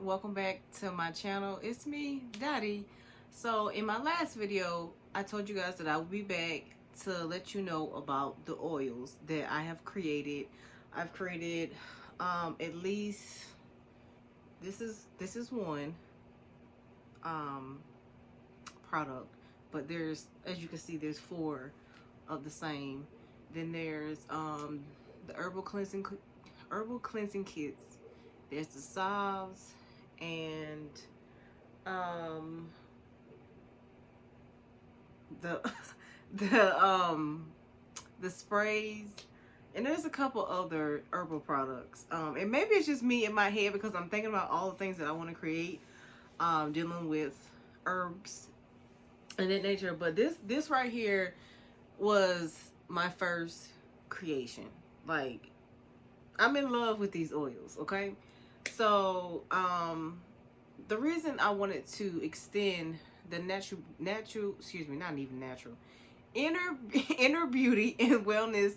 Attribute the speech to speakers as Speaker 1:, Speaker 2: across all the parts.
Speaker 1: welcome back to my channel. It's me, Daddy. So in my last video, I told you guys that I will be back to let you know about the oils that I have created. I've created at least this is one product, but there's, as you can see, there's four of the same. Then there's the herbal cleansing kits. There's the salves and the the sprays, and there's a couple other herbal products. And maybe it's just me in my head because I'm thinking about all the things that I want to create dealing with herbs and that nature. But this right here was my first creation. Like, I'm in love with these oils, okay? So the reason I wanted to extend the inner beauty and wellness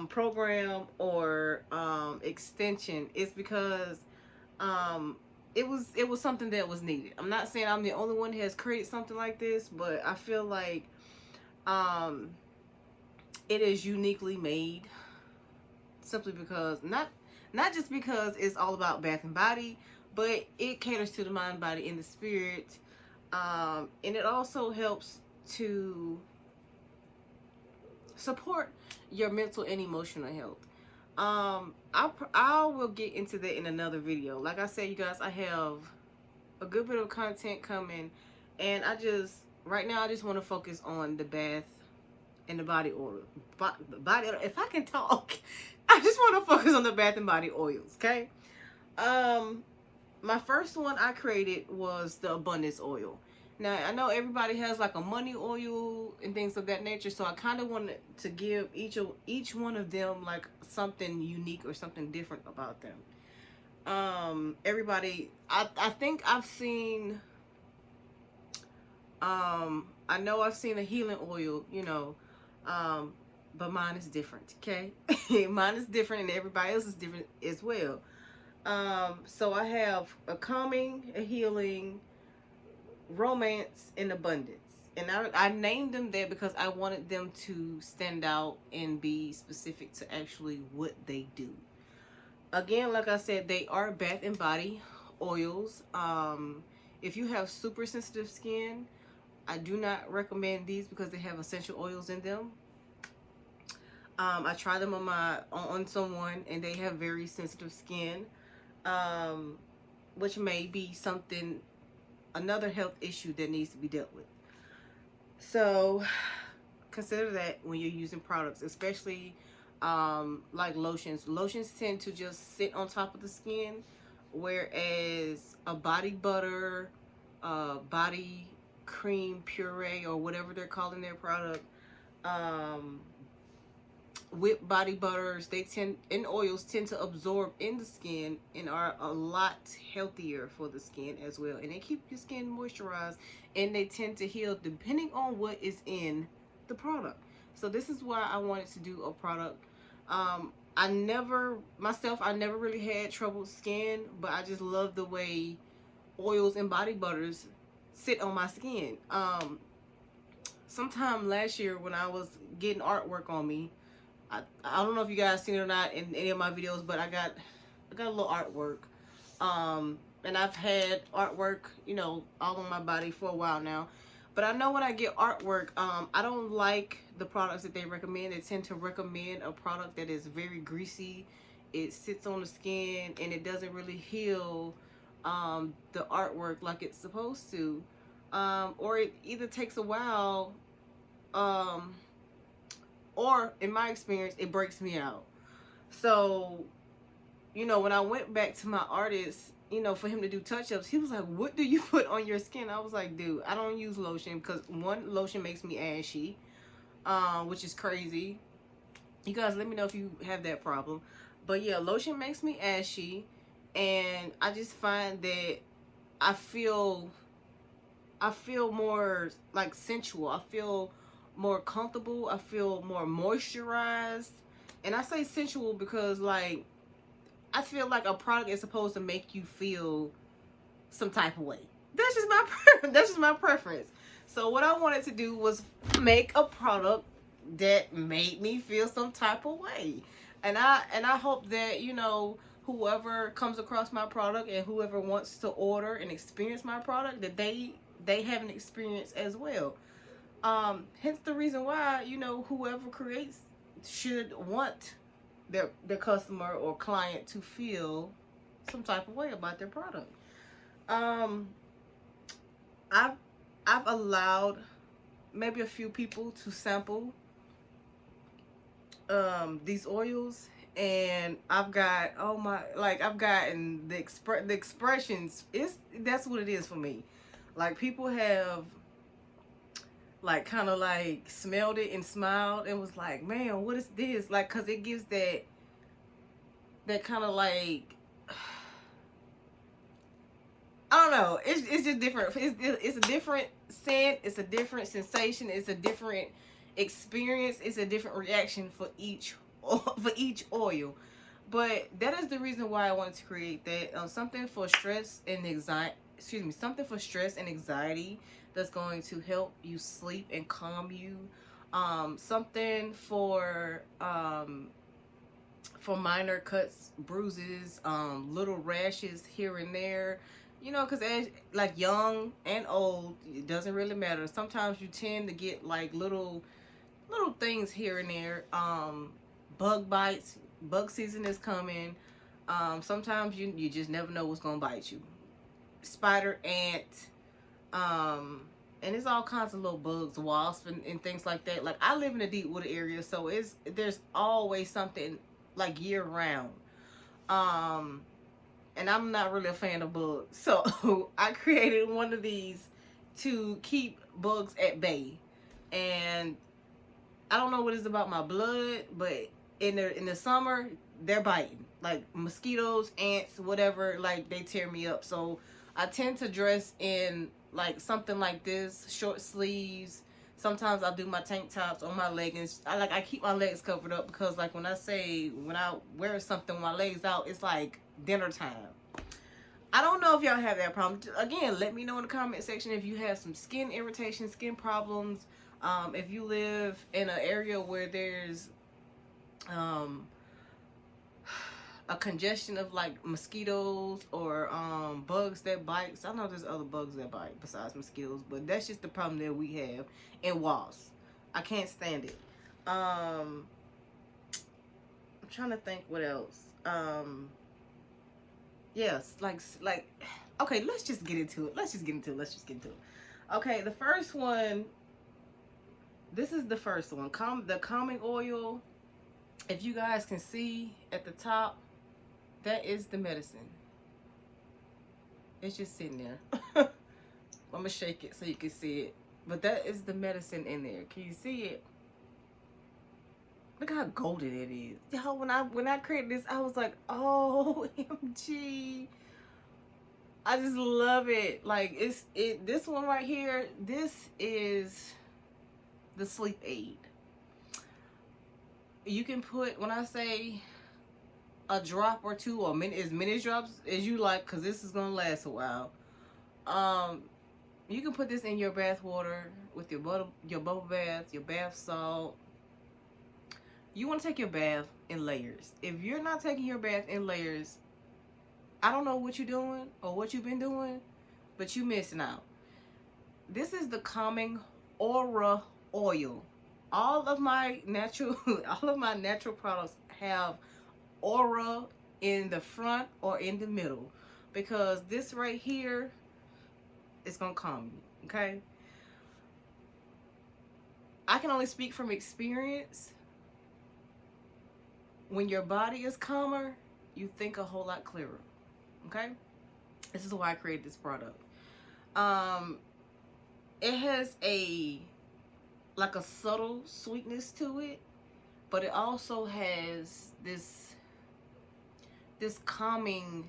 Speaker 1: program or extension is because it was something that was needed. I'm not saying I'm the only one who has created something like this, but I feel like it is uniquely made, simply because not just because it's all about bath and body, but it caters to the mind, body, and the spirit. And it also helps to support your mental and emotional health. I will get into that in another video. Like I said, you guys, I have a good bit of content coming, and right now I just want to focus on the bath and the body oil. Body, if I can talk, I just want to focus on the bath and body oils, okay? My first one I created was the abundance oil. Now, I know everybody has like a money oil and things of that nature, so I kind of wanted to give each one of them like something unique or something different about them. Everybody, I think I've seen, I know I've seen a healing oil, you know, but mine is different, okay? Mine is different, and everybody else is different as well. So I have a calming, a healing, romance, and abundance. And I named them that because I wanted them to stand out and be specific to actually what they do. Again, like I said, they are bath and body oils. If you have super sensitive skin, I do not recommend these because they have essential oils in them. I tried them on someone, and they have very sensitive skin, which may be another health issue that needs to be dealt with. So consider that when you're using products, especially like lotions. Lotions tend to just sit on top of the skin, whereas a body butter, body cream puree, or whatever they're calling their product, whipped body butters, and oils tend to absorb in the skin and are a lot healthier for the skin as well. And they keep your skin moisturized, and they tend to heal depending on what is in the product. So this is why I wanted to do a product. I never really had troubled skin, but I just love the way oils and body butters sit on my skin. Sometime last year when I was getting artwork on me, I don't know if you guys seen it or not in any of my videos, but I got a little artwork. And I've had artwork, you know, all on my body for a while now. But I know when I get artwork, I don't like the products that they recommend. They tend to recommend a product that is very greasy. It sits on the skin, and it doesn't really heal the artwork like it's supposed to. Or it either takes a while, or in my experience, it breaks me out. So, you know, when I went back to my artist, you know, for him to do touch-ups, he was like, what do you put on your skin? I was like, dude, I don't use lotion because, one, lotion makes me ashy, which is crazy. You guys let me know if you have that problem. But yeah, lotion makes me ashy, and I just find that I feel more like sensual. I feel more comfortable. I feel more moisturized. And I say sensual because, like, I feel like a product is supposed to make you feel some type of way. That's just my that's just my preference. So what I wanted to do was make a product that made me feel some type of way. And I hope that, you know, whoever comes across my product and whoever wants to order and experience my product, that they have an experience as well. Hence the reason why, you know, whoever creates should want their customer or client to feel some type of way about their product. Um, I've I've allowed maybe a few people to sample these oils, and I've got, oh my, like I've gotten the expressions. It's That's what it is for me. Like people have like kind of like smelled it and smiled and was like, man, what is this? Like, cause it gives that kind of like, I don't know. It's just different. It's a different scent. It's a different sensation. It's a different experience. It's a different reaction for each oil. But that is the reason why I wanted to create that. Something for stress and anxiety. Excuse me. Something for stress and anxiety that's going to help you sleep and calm you. Something for minor cuts, bruises, little rashes here and there. You know, because as like young and old, it doesn't really matter. Sometimes you tend to get like little things here and there. Bug bites. Bug season is coming. Sometimes you just never know what's gonna bite you. Spider, ant, and it's all kinds of little bugs, wasps, and things like that. Like I live in a deep wooded area, so there's always something like year round. And I'm not really a fan of bugs, so I created one of these to keep bugs at bay. And I don't know what it's about my blood, but in the summer they're biting, like mosquitoes, ants, whatever. Like they tear me up. So I tend to dress in like something like this, short sleeves. Sometimes I'll do my tank tops or my leggings. I keep my legs covered up because like when I wear something with my legs out, it's like dinner time. I don't know if y'all have that problem. Again, let me know in the comment section if you have some skin irritation, skin problems. If you live in an area where there's a congestion of like mosquitoes or bugs that bite. So I know there's other bugs that bite besides mosquitoes, but that's just the problem that we have. And wasps, I can't stand it. I'm trying to think what else. Yes, like okay, let's just get into it. Let's just get into it. Okay, the first one. This is the first one. The calming oil. If you guys can see at the top, that is the medicine. It's just sitting there. I'm gonna shake it so you can see it. But that is the medicine in there. Can you see it? Look how golden it is. Yo, when I created this, I was like, oh, OMG. I just love it. Like this one right here, this is the sleep aid. You can put, when I say a drop or two, or as many drops as you like, because this is gonna last a while. You can put this in your bath water with your bubble bath, your bath salt. You want to take your bath in layers. If you're not taking your bath in layers, I don't know what you're doing or what you've been doing, but you missing out. This is the calming aura oil. All of my natural products have aura in the front or in the middle, because this right here is gonna calm you. Okay, I can only speak from experience. When your body is calmer, you think a whole lot clearer. Okay, this is why I created this product. It has like a subtle sweetness to it, but it also has this calming,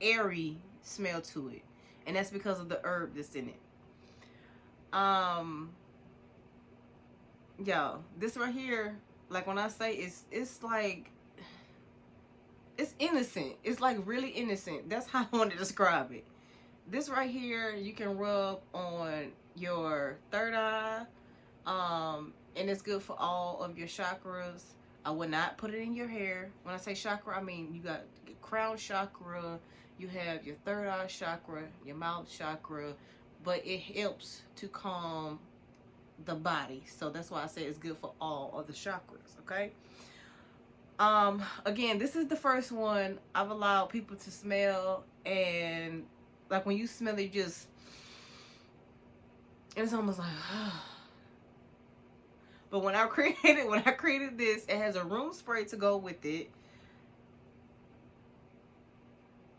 Speaker 1: airy smell to it, and that's because of the herb that's in it. Yeah, this right here, like when I say it's like It's innocent. It's like really innocent. That's how I want to describe it. This right here, you can rub on your third eye, and it's good for all of your chakras. I would not put it in your hair. When I say chakra, I mean you got your crown chakra, you have your third eye chakra, your mouth chakra, but it helps to calm the body. So that's why I say it's good for all of the chakras, okay? Again, this is the first one I've allowed people to smell, and like when you smell it, just, it's almost like but when I created this, it has a room spray to go with it.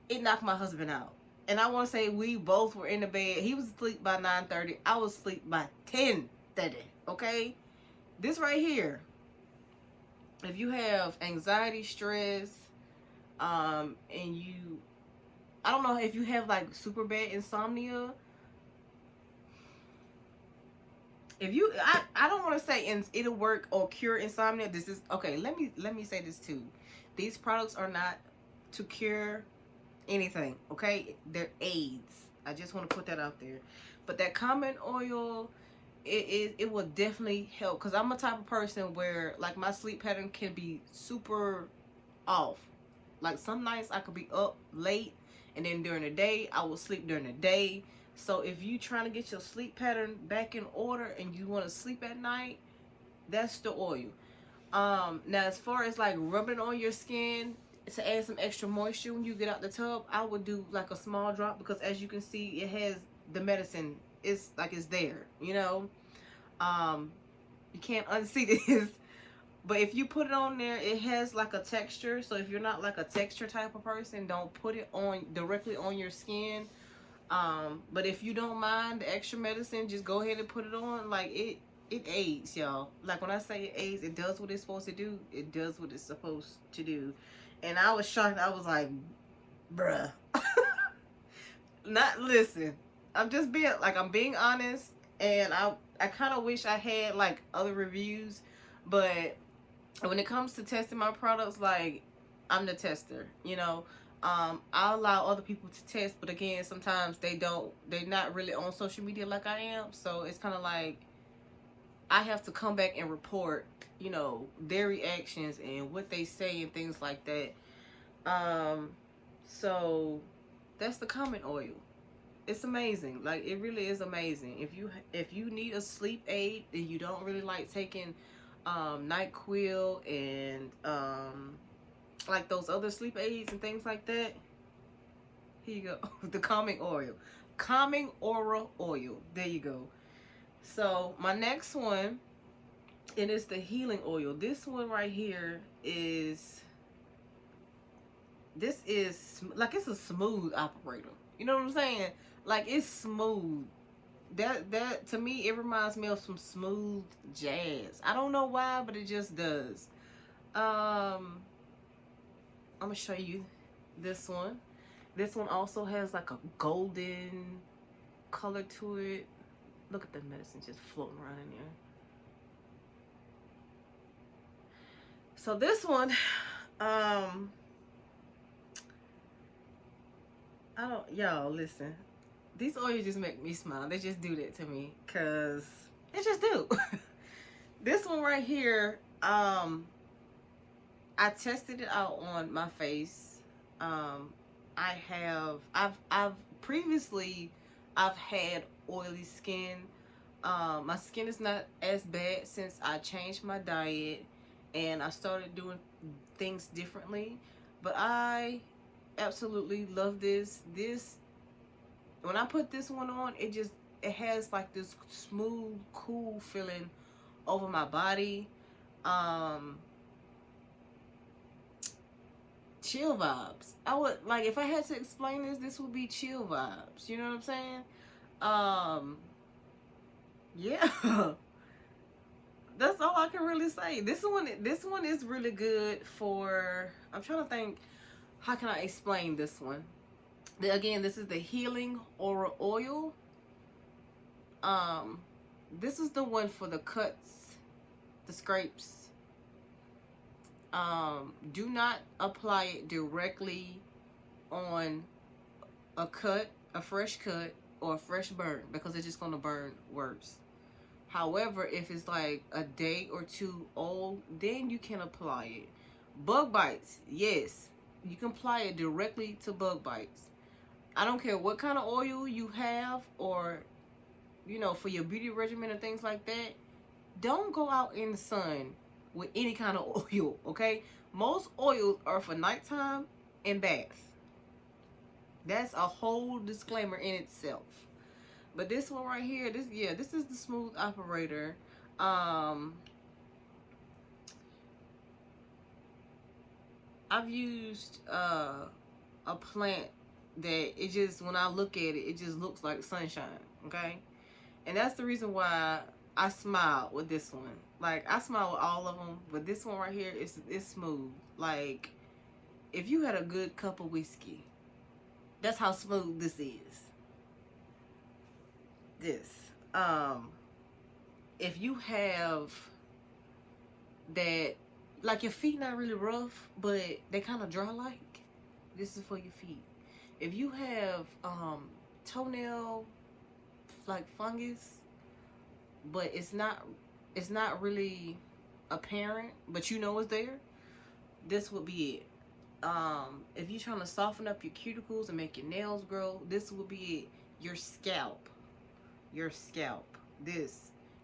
Speaker 1: It knocked my husband out. And I want to say we both were in the bed. He was asleep by 9:30. I was asleep by 10:30. Okay? This right here, if you have anxiety, stress, and you, I don't know if you have like super bad insomnia. If you, I don't want to say it'll work or cure insomnia. This is, okay, let me say this too. These products are not to cure anything, okay? They're aids. I just want to put that out there. But that common oil, it will definitely help, because I'm a type of person where like my sleep pattern can be super off. Like some nights I could be up late, and then during the day I will sleep during the day. So if you trying to get your sleep pattern back in order and you want to sleep at night, that's the oil. Now as far as like rubbing on your skin to add some extra moisture when you get out the tub, I would do like a small drop, because as you can see, it has the medicine. It's like it's there, you know. You can't unsee this. But if you put it on there, it has like a texture. So if you're not like a texture type of person, don't put it on directly on your skin. But if you don't mind the extra medicine, just go ahead and put it on. Like it aids, y'all. Like when I say it aids, it does what it's supposed to do. It does what it's supposed to do. And I was shocked. I was like, bruh. Not, listen. I'm just being, like, I'm being honest. And I kind of wish I had like other reviews. But when it comes to testing my products, like, I'm the tester, you know. I allow other people to test, but again, sometimes they're not really on social media like I am. So it's kind of like I have to come back and report, you know, their reactions and what they say and things like that. So that's the common oil. It's amazing. Like, it really is amazing. If you need a sleep aid and you don't really like taking NyQuil and like those other sleep aids and things like that, here you go. The calming oil. Calming aura oil. There you go. So my next one, it is the healing oil. This one right here is, this is like, it's a smooth operator. You know what I'm saying? Like, it's smooth. That to me, it reminds me of some smooth jazz. I don't know why, but it just does. I'm gonna show you this one. This one also has like a golden color to it. Look at the medicine just floating around in there. So this one, y'all listen. These oils just make me smile. They just do that to me, cause they just do. This one right here, I tested it out on my face. I've previously had oily skin. My skin is not as bad since I changed my diet and I started doing things differently. But I absolutely love this. When I put this one on, it has like this smooth, cool feeling over my body. Chill vibes. I would, like, if I had to explain this would be chill vibes. You know what I'm saying? Yeah. That's all I can really say. This one is really good for, I'm trying to think, how can I explain this one? Again, this is the Healing Aura Oil. This is the one for the cuts, the scrapes, Do not apply it directly on a cut, a fresh cut, or a fresh burn, because it's just going to burn worse. However, if it's like a day or two old, then you can apply it. Bug bites, yes, you can apply it directly to bug bites. I don't care what kind of oil you have, or for your beauty regimen and things like that. Don't go out in the sun with any kind of oil, okay? Most oils are for nighttime and bath. That's a whole disclaimer in itself. But this one right here, this is the Smooth Operator. I've used a plant that it just, when I look at it, it just looks like sunshine, okay? And that's the reason why I smile with this one. Like, I smile with all of them, but this one right here is smooth. Like, if you had a good cup of whiskey, that's how smooth this is. If you have that, like, your feet not really rough, but they kind of dry, like, this is for your feet. If you have toenail like fungus, but it's not really apparent, but you know it's there, this would be it. If you're trying to soften up your cuticles and make your nails grow, this would be it. Your scalp.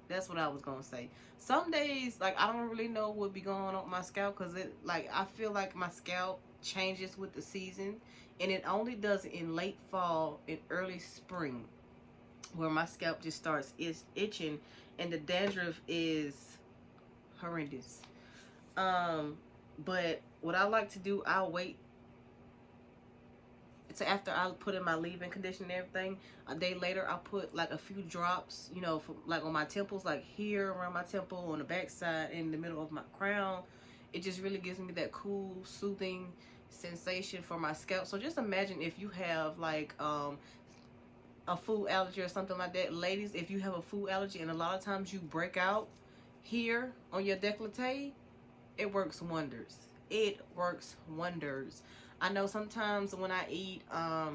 Speaker 1: That's what I was gonna say. Some days, like, I don't really know what be going on with my scalp, because I feel like my scalp changes with the season, and it only does it in late fall and early spring, where my scalp just starts itching, and the dandruff is horrendous. But what I like to do, I'll wait to after I put in my leave-in conditioner and everything. A day later, I'll put like a few drops, like on my temples, like here around my temple, on the back side, in the middle of my crown. It just really gives me that cool, soothing sensation for my scalp. So just imagine if you have like a food allergy or something like that. Ladies, if you have a food allergy and a lot of times you break out here on your décolleté, it works wonders. It works wonders. I know sometimes when I eat, I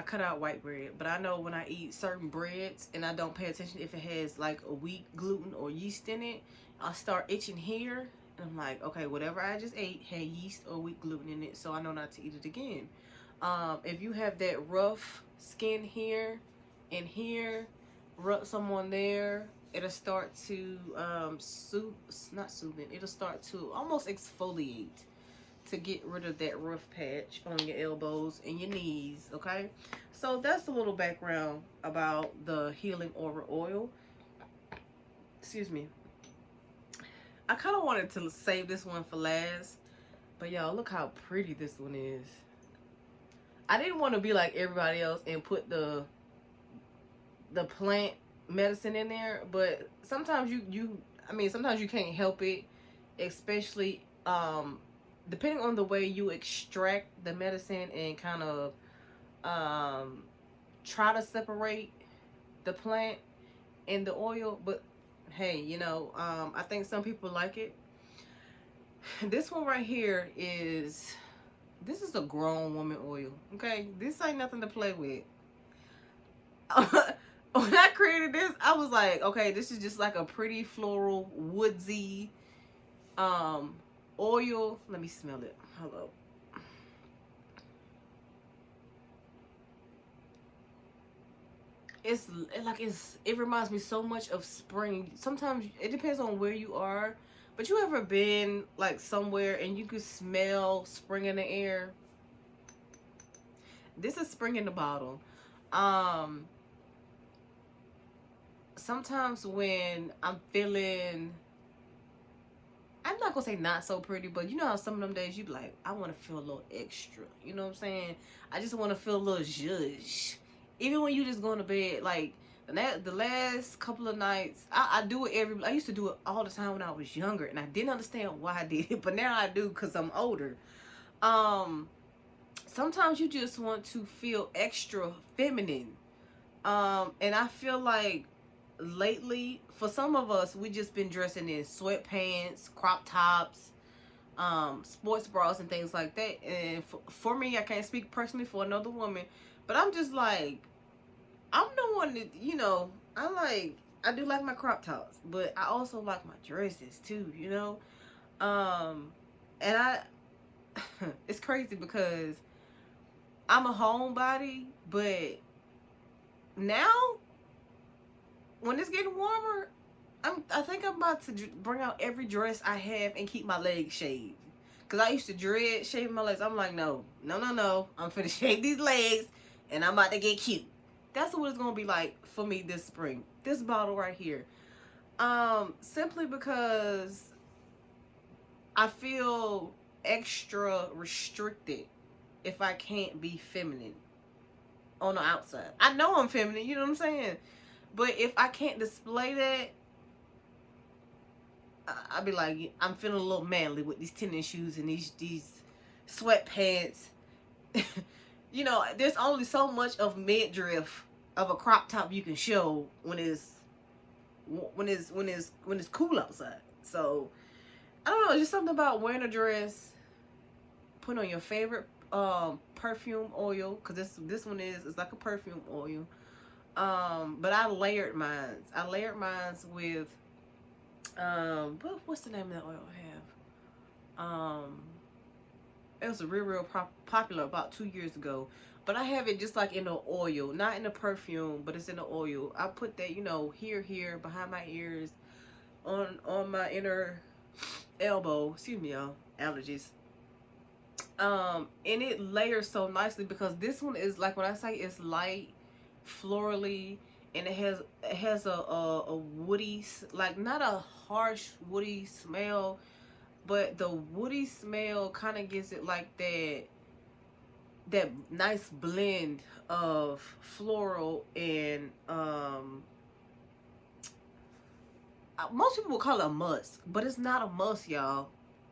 Speaker 1: cut out white bread, but I know when I eat certain breads and I don't pay attention if it has like a wheat, gluten, or yeast in it, I start itching here, and I'm like, okay, whatever I just ate had yeast or wheat, gluten in it, so I know not to eat it again. If you have that rough skin here and here, rub some on there. It'll start to it'll start to almost exfoliate, to get rid of that rough patch on your elbows and your knees, okay? So that's a little background about the Healing Aura Oil. Excuse me. I kind of wanted to save this one for last, but y'all, look how pretty this one is. I didn't want to be like everybody else and put the plant medicine in there, but sometimes sometimes you can't help it, especially depending on the way you extract the medicine and kind of try to separate the plant and the oil. But hey, I think some people like it. This one right here is a grown woman oil, okay? This ain't nothing to play with. When I created this, I was like, okay, this is just like a pretty floral, woodsy oil. Let me smell it. Hello. It reminds me so much of spring. Sometimes it depends on where you are, but you ever been like somewhere and you could smell spring in the air? This is spring in the bottle. Sometimes when I'm feeling, I'm not gonna say not so pretty, but you know how some of them days you be like, I want to feel a little extra. You know what I'm saying? I just want to feel a little zhuzh. Even when you just going to bed, like the last couple of nights, I do it I used to do it all the time when I was younger, and I didn't understand why I did it, but now I do because I'm older. Sometimes you just want to feel extra feminine. And I feel like lately, for some of us, we just been dressing in sweatpants, crop tops, sports bras and things like that. And for me, I can't speak personally for another woman, but I'm just like, I'm the one that, I do like my crop tops, but I also like my dresses too, and it's crazy because I'm a homebody, but now when it's getting warmer, I think I'm about to bring out every dress I have and keep my legs shaved. Cause I used to dread shaving my legs. I'm like, no. I'm finna shave these legs, and I'm about to get cute. That's what it's gonna be like for me this spring. This bottle right here. Simply because I feel extra restricted if I can't be feminine on the outside. I know I'm feminine, you know what I'm saying? But if I can't display that, I'd be like, I'm feeling a little manly with these tennis shoes and these sweatpants. There's only so much of midriff of a crop top you can show when it's cool outside. So I don't know, just something about wearing a dress, put on your favorite perfume oil, because this one is like a perfume oil. But I layered mines. With what's the name of that oil I have? It was a real popular about 2 years ago. But I have it just like in the oil, not in the perfume, but it's in the oil. I put that, here, behind my ears, on my inner elbow. Excuse me, y'all. Allergies. And it layers so nicely because this one is like, when I say it's light, florally, and it has a woody, like not a harsh woody smell, but the woody smell kind of gives it like that nice blend of floral and most people will call it a musk, but it's not a musk, y'all.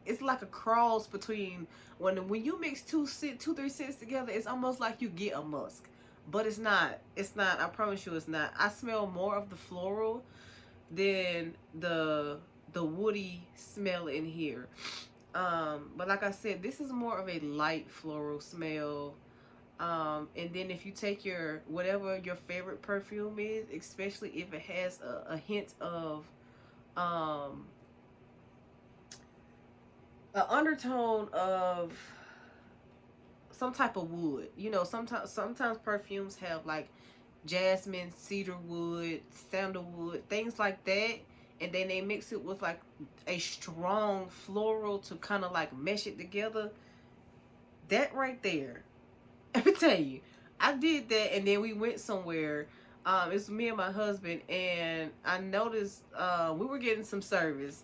Speaker 1: It's like a cross between when you mix two, 3 scents together, it's almost like you get a musk. But it's not. I promise you it's not. I smell more of the floral than the woody smell in here. But like I said, this is more of a light floral smell. And then if you take whatever your favorite perfume is, especially if it has a hint of an undertone of some type of wood. Sometimes perfumes have like jasmine, cedar wood, sandalwood, things like that, and then they mix it with like a strong floral to kind of like mesh it together. That right there, let me tell you, I did that, and then we went somewhere. It's me and my husband, and I noticed we were getting some service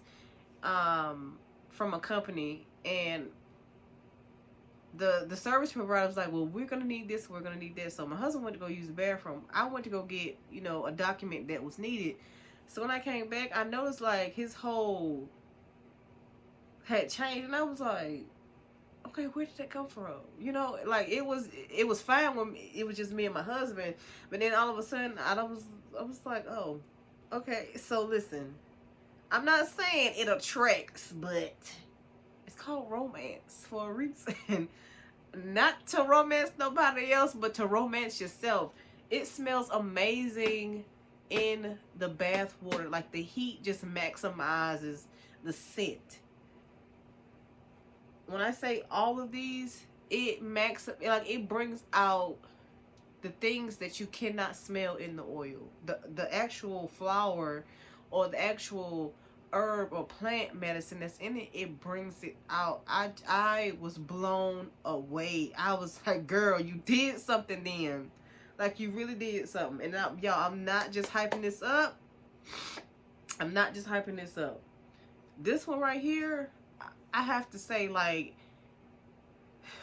Speaker 1: from a company, and the service provider was like, well, we're gonna need this, we're gonna need that. So my husband went to go use the bathroom. I went to go get a document that was needed. So when I came back, I noticed like his whole had changed, and I was like, okay, where did that come from? Like it was fine when it was just me and my husband, but then all of a sudden I was like, oh, okay. So listen, I'm not saying it attracts, but it's called romance for a reason. Not to romance nobody else, but to romance yourself. It smells amazing in the bath water. Like the heat just maximizes the scent. When I say all of these, it brings out the things that you cannot smell in the oil. The actual flower or the actual herb or plant medicine that's in it, it brings it out. I was blown away. I was like, girl, you did something then. Like, you really did something. And y'all, I'm not just hyping this up. This one right here, I have to say, like,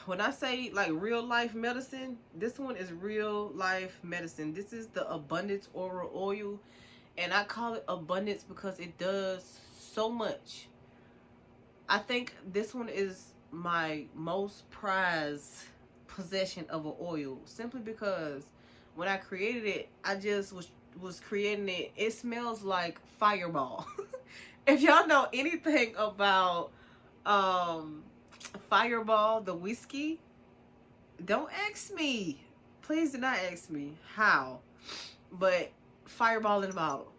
Speaker 1: when I say like real life medicine, this one is real life medicine. This is the Abundance Oral Oil. And I call it abundance because it does so much. I think this one is my most prized possession of an oil, simply because when I created it, I just was was creating it, it smells like Fireball. If y'all know anything about um Fireball, the whiskey, don't ask me. Please do not ask me how. But Fireball in the bottle.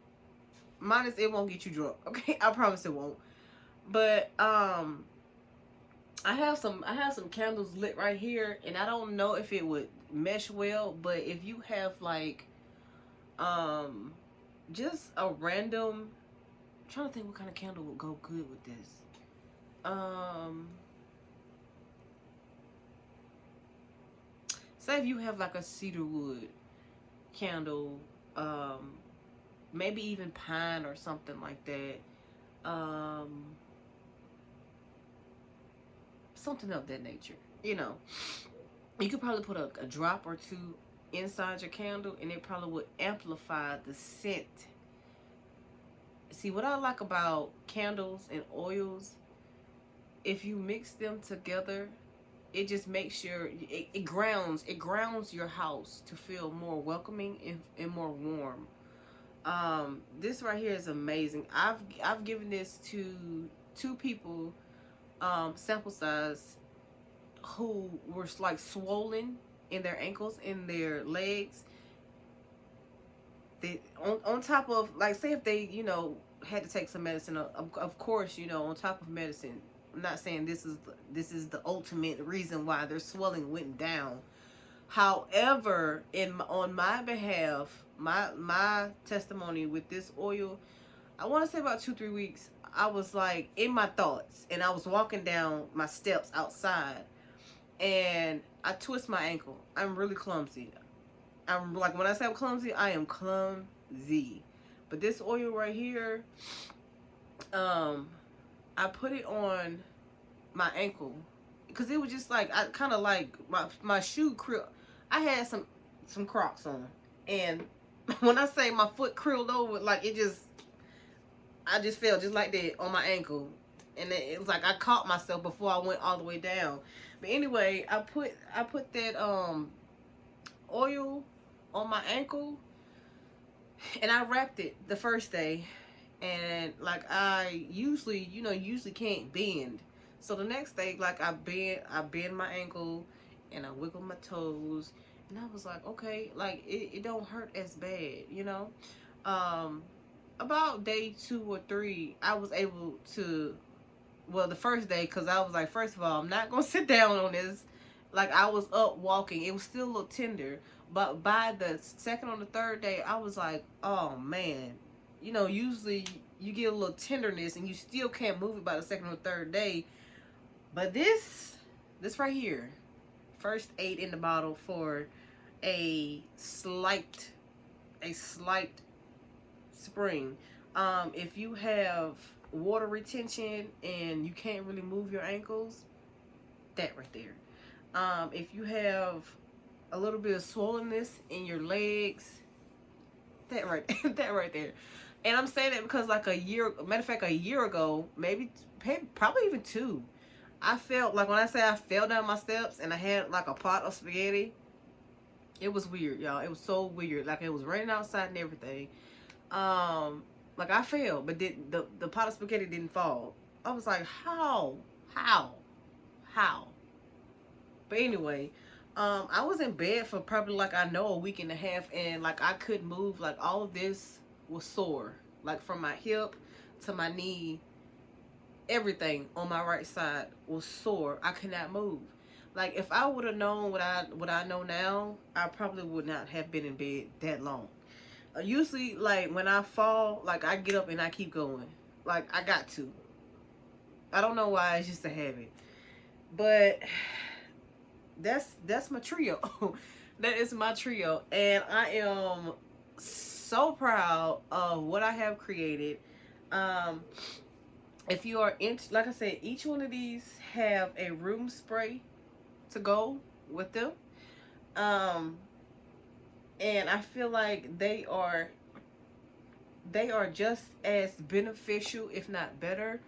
Speaker 1: Minus it won't get you drunk. Okay, I promise it won't. But I have some candles lit right here, and I don't know if it would mesh well, but if you have like um just a random, I'm trying to think what kind of candle would go good with this. Um Say if you have like a cedar wood candle, um maybe even pine or something like that. Um Something of that nature. You know, you could probably put a drop or two inside your candle, and it probably would amplify the scent. See, what I like about candles and oils, if you mix them together, it just makes sure it grounds your house to feel more welcoming and more warm. This right here is amazing. I've given this to two people, sample size, who were like swollen in their ankles, in their legs. They on top of, like, say if they, had to take some medicine, of course, on top of medicine. I'm not saying this is the ultimate reason why their swelling went down. However, on my behalf, my testimony with this oil, I want to say about 2-3 weeks, I was like in my thoughts, and I was walking down my steps outside, and I twist my ankle. I'm really clumsy. I'm like, when I say I'm clumsy, I am clumsy. But this oil right here, I put it on my ankle because it was just like, I kind of like my shoe krill. I had some Crocs on, and when I say my foot krilled over, like I just fell just like that on my ankle, and it was like I caught myself before I went all the way down. But anyway, I put that oil on my ankle, and I wrapped it the first day, and like I usually can't bend. So the next day, like I bend my ankle, and I wiggle my toes, and I was like, okay, like it don't hurt as bad, About day 2 or 3, I was able to, well, the first day, because I was like, first of all, I'm not going to sit down on this. Like, I was up walking. It was still a little tender. But by the second or the third day, I was like, oh, man. Usually you get a little tenderness, and you still can't move it by the second or third day. But this right here, first aid in the bottle for a slight spring. If you have water retention and you can't really move your ankles, that right there. If you have a little bit of swollenness in your legs, that right there. And I'm saying that because like a year ago, probably even 2, I felt like, when I say I fell down my steps and I had like a pot of spaghetti, it was weird, y'all. It was so weird. Like, it was raining outside and everything. Like, I fell, but the pot of spaghetti didn't fall. I was like, how? But anyway, I was in bed for probably like, I know, a week and a half, and like I couldn't move. Like, all of this was sore, like from my hip to my knee. Everything on my right side was sore. I could not move. Like, if I would have known what I know now, I probably would not have been in bed that long. Usually, like, when I fall, like, I get up and I keep going. Like, I got to. I don't know why. It's just a habit. But that's my trio. That is my trio. And I am so proud of what I have created. If you are like I said, each one of these have a room spray to go with them. And I feel like they are just as beneficial, if not better.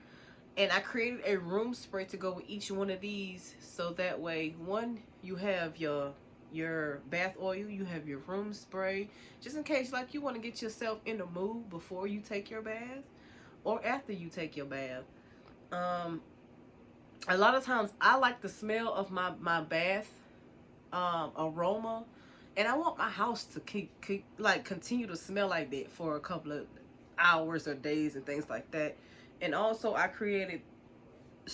Speaker 1: And I created a room spray to go with each one of these, so that way, one, you have your your bath oil, you have your room spray, just in case like you want to get yourself in the mood before you take your bath or after you take your bath. A lot of times I like the smell of my bath aroma, and I want my house to keep like continue to smell like that for a couple of hours or days and things like that. And also I created,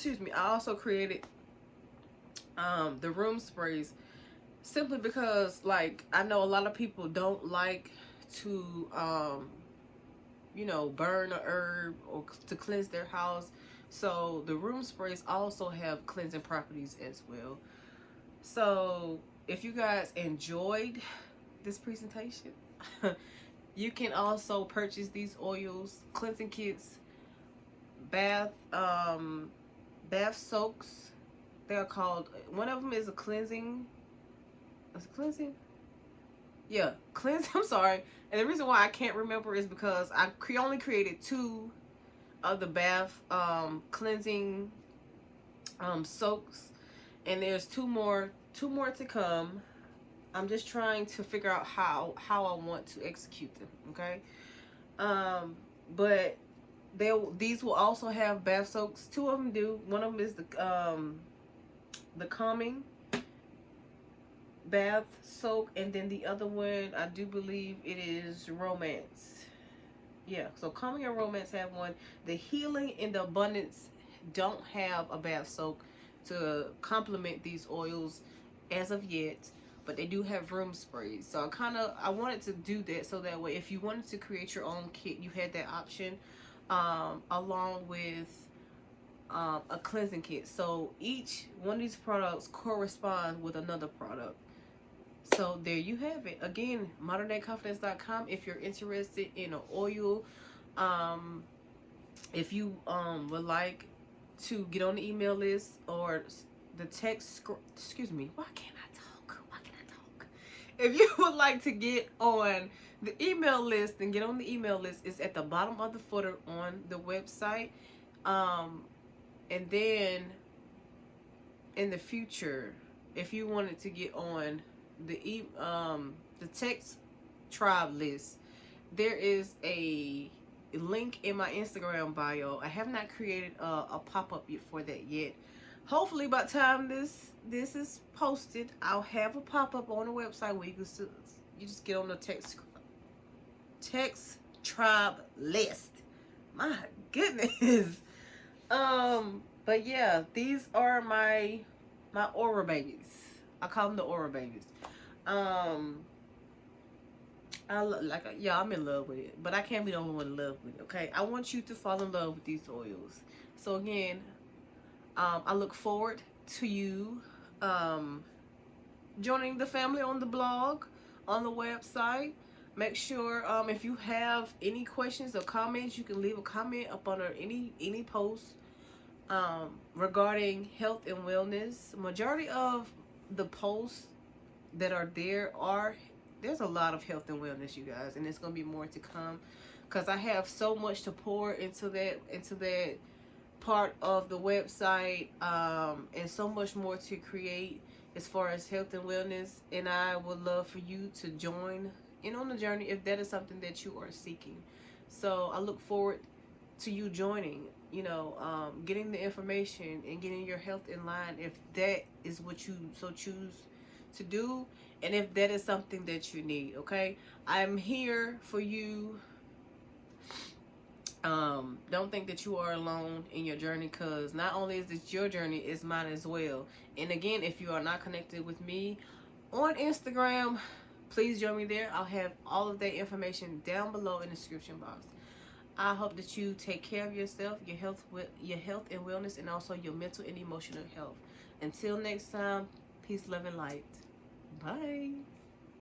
Speaker 1: I also created the room sprays simply because like I know a lot of people don't like to burn a herb or to cleanse their house. So the room sprays also have cleansing properties as well. So if you guys enjoyed this presentation, you can also purchase these oils, cleansing kits, bath soaks. They are called, one of them is a cleansing. Is it cleansing? Yeah, cleanse. I'm sorry. And the reason why I can't remember is because I only created 2 of the bath cleansing soaks, and there's two more to come. I'm just trying to figure out how I want to execute them. Okay, but these will also have bath soaks. 2 of them do. One of them is the calming bath soak, and then the other one I do believe it is romance. Yeah, so calming and romance have one. The healing and the abundance don't have a bath soak to complement these oils as of yet, but they do have room sprays. So I wanted to do that so that way if you wanted to create your own kit, you had that option along with a cleansing kit. So each one of these products corresponds with another product. So there you have it. Again, moderndayconfidence.com if you're interested in an oil. If you would like to get on the email list or the text, excuse me, why can't I talk? If you would like to get on the email list, then get on the email list. It's at the bottom of the footer on the website. And then in the future, if you wanted to get on the text tribe list, there is a link in my Instagram bio. I have not created a pop-up for that yet. Hopefully by the time this is posted, I'll have a pop-up on the website where you just get on the text tribe list. My goodness. But yeah, these are my aura babies. I call them the aura babies. I'm in love with it, but I can't be the only one in love with it. Okay, I want you to fall in love with these oils. So again, I look forward to you joining the family on the blog, on the website. Make sure if you have any questions or comments, you can leave a comment up under any post regarding health and wellness. Majority of the posts that are there's a lot of health and wellness, you guys, and there's gonna be more to come because I have so much to pour into that part of the website, and so much more to create as far as health and wellness. And I would love for you to join in on the journey if that is something that you are seeking. So I look forward to you joining, getting the information and getting your health in line if that is what you so choose to do, and if that is something that you need. Okay, I'm here for you. Don't think that you are alone in your journey, because not only is this your journey, it's mine as well. And again, if you are not connected with me on Instagram, please join me there. I'll have all of that information down below in the description box. I hope that you take care of yourself, your health and wellness, and also your mental and emotional health. Until next time, peace, love, and light. Bye.